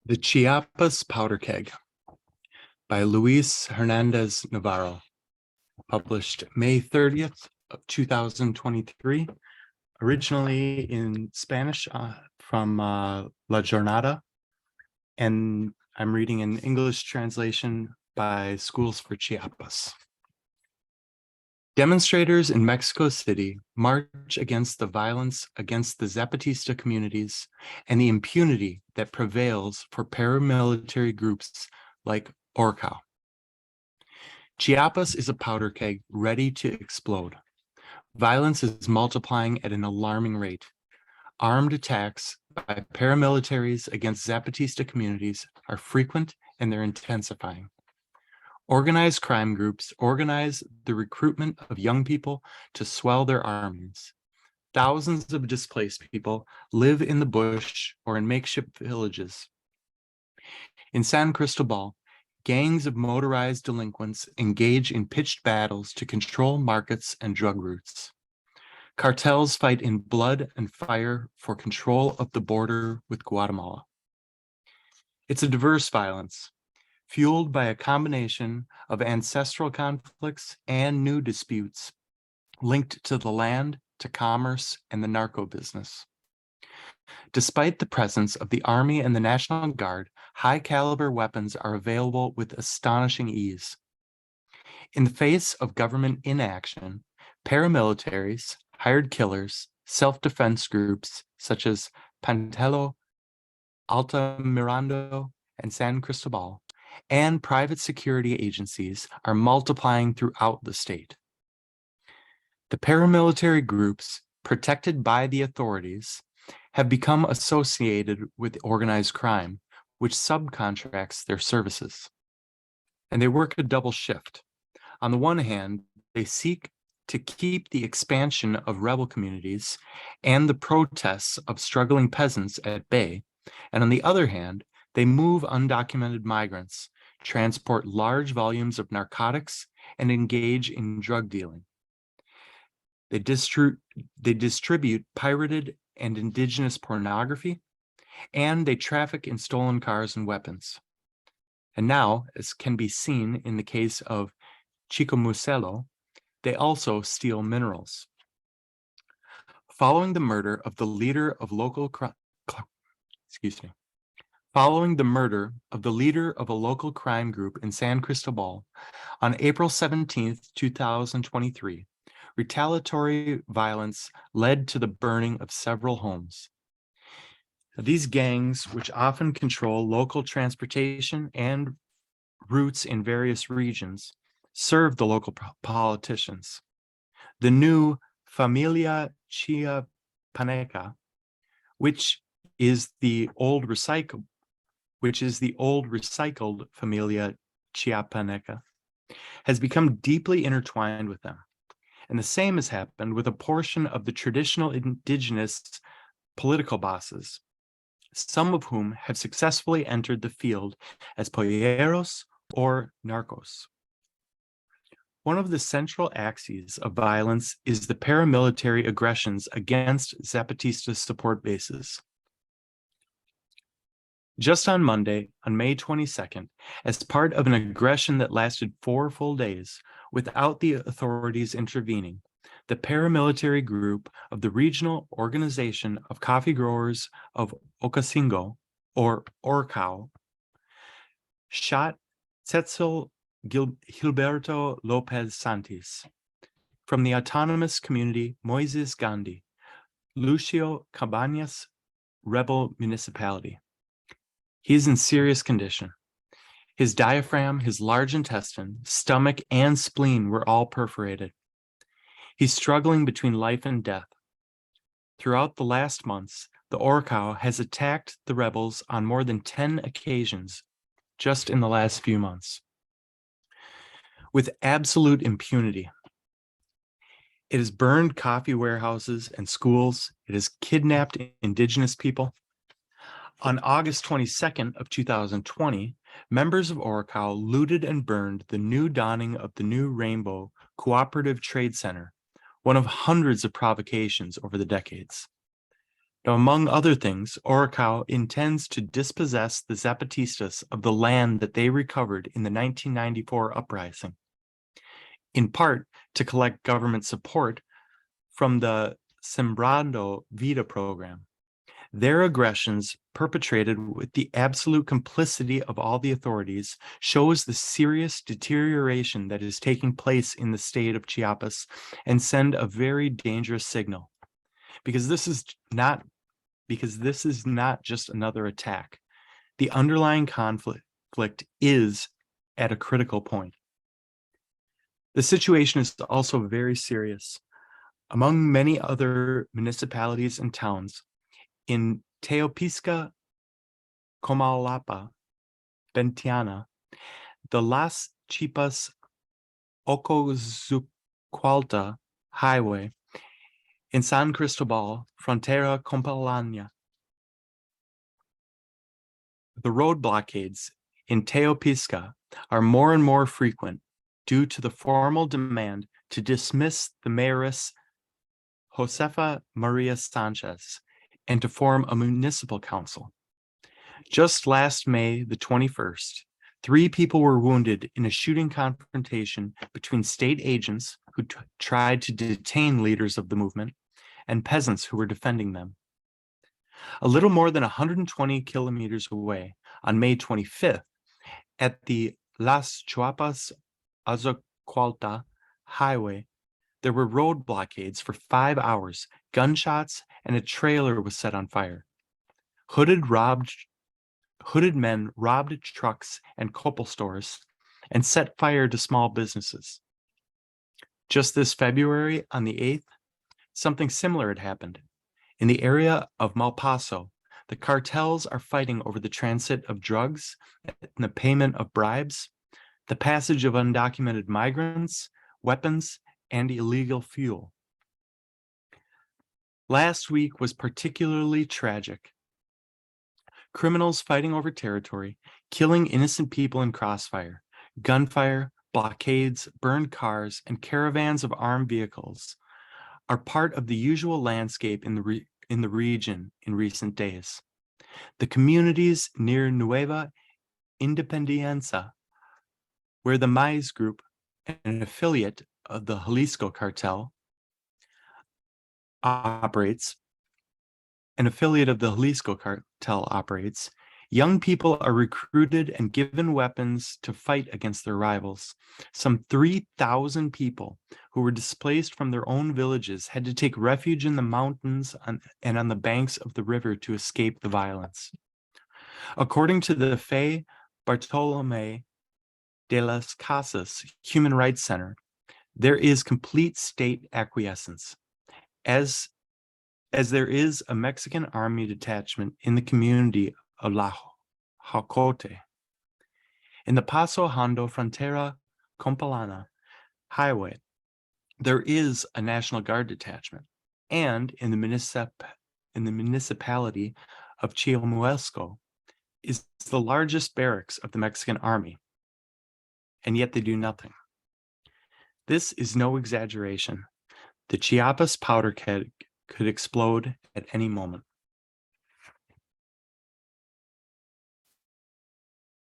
The Chiapas Powder Keg by Luis Hernandez Navarro, published May 30th of 2023, originally in Spanish from La Jornada, and I'm reading an English translation by Schools for Chiapas. Demonstrators in Mexico City march against the violence against the Zapatista communities and the impunity that prevails for paramilitary groups like Orcao. Chiapas is a powder keg ready to explode. Violence is multiplying at an alarming rate. Armed attacks by paramilitaries against Zapatista communities are frequent and they're intensifying. Organized crime groups organize the recruitment of young people to swell their armies. Thousands of displaced people live in the bush or in makeshift villages. In San Cristobal, gangs of motorized delinquents engage in pitched battles to control markets and drug routes. Cartels fight in blood and fire for control of the border with Guatemala. It's a diverse violence, fueled by a combination of ancestral conflicts and new disputes linked to the land, to commerce, and the narco business. Despite the presence of the Army and the National Guard, high-caliber weapons are available with astonishing ease. In the face of government inaction, paramilitaries, hired killers, self-defense groups such as Pantelo, Altamirano, and San Cristobal, and private security agencies are multiplying throughout the state. The paramilitary groups, protected by the authorities, have become associated with organized crime, which subcontracts their services. And they work a double shift. On the one hand, they seek to keep the expansion of rebel communities and the protests of struggling peasants at bay. And on the other hand, they move undocumented migrants, transport large volumes of narcotics, and engage in drug dealing. They distribute pirated and indigenous pornography, and they traffic in stolen cars and weapons. And now, as can be seen in the case of Chico Muselo, they also steal minerals. Following the murder of the leader of a local crime group in San Cristobal on April 17, 2023, retaliatory violence led to the burning of several homes. These gangs, which often control local transportation and routes in various regions, serve the local politicians. The new Familia Chiapaneca, which is the old recycled Familia Chiapaneca, has become deeply intertwined with them. And the same has happened with a portion of the traditional indigenous political bosses, some of whom have successfully entered the field as polleros or narcos. One of the central axes of violence is the paramilitary aggressions against Zapatista support bases. Just on Monday, on May 22nd, as part of an aggression that lasted 4 full days, without the authorities intervening, the paramilitary group of the Regional Organization of Coffee Growers of Ocosingo, or Orcao, shot Tzetzel Gilberto Lopez Santis from the autonomous community Moises Gandhi, Lucio Cabañas rebel municipality. He is in serious condition. His diaphragm, his large intestine, stomach, and spleen were all perforated. He's struggling between life and death. Throughout the last months, the Orcao has attacked the rebels on more than 10 occasions just in the last few months. With absolute impunity. It has burned coffee warehouses and schools. It has kidnapped indigenous people. On August 22nd of 2020, members of Orcao looted and burned the new dawning of the New Rainbow Cooperative Trade Center, one of hundreds of provocations over the decades. Now, among other things, Oricao intends to dispossess the Zapatistas of the land that they recovered in the 1994 uprising, in part to collect government support from the Sembrando Vida program. Their aggressions, perpetrated with the absolute complicity of all the authorities, shows the serious deterioration that is taking place in the state of Chiapas and send a very dangerous signal. Because this is not just another attack. The underlying conflict is at a critical point. The situation is also very serious. Among many other municipalities and towns, in Teopisca, Comalapa, Bentiana, the Las Chipas Ocozucualta Highway, in San Cristobal, Frontera Compalana, the road blockades in Teopisca are more and more frequent due to the formal demand to dismiss the mayoress Josefa Maria Sanchez and to form a municipal council. Just last May the 21st, 3 people were wounded in a shooting confrontation between state agents who tried to detain leaders of the movement and peasants who were defending them. A little more than 120 kilometers away, on May 25th, at the Las Chiapas Azocualta Highway, there were road blockades for 5 hours, gunshots, and a trailer was set on fire. Hooded men robbed trucks and Coppel stores and set fire to small businesses. Just this February, on the 8th, something similar had happened. In the area of Malpaso, the cartels are fighting over the transit of drugs and the payment of bribes, the passage of undocumented migrants, weapons, and illegal fuel. Last week was particularly tragic. Criminals fighting over territory, killing innocent people in crossfire, gunfire, blockades, burned cars, and caravans of armed vehicles are part of the usual landscape in the region in recent days. The communities near Nueva Independencia, where the Maiz Group, an affiliate of the Jalisco cartel, operates, young people are recruited and given weapons to fight against their rivals. Some 3,000 people who were displaced from their own villages had to take refuge in the mountains and on the banks of the river to escape the violence. According to the Fray Bartolome de las Casas Human Rights Center, there is complete state acquiescence, as there is a Mexican army detachment in the community of La Jocote. In the Paso Hondo Frontera Compalana Highway, there is a National Guard detachment, and in the municipality of Chiamuelsco is the largest barracks of the Mexican army, and yet they do nothing. This is no exaggeration. The Chiapas Powder Keg could explode at any moment.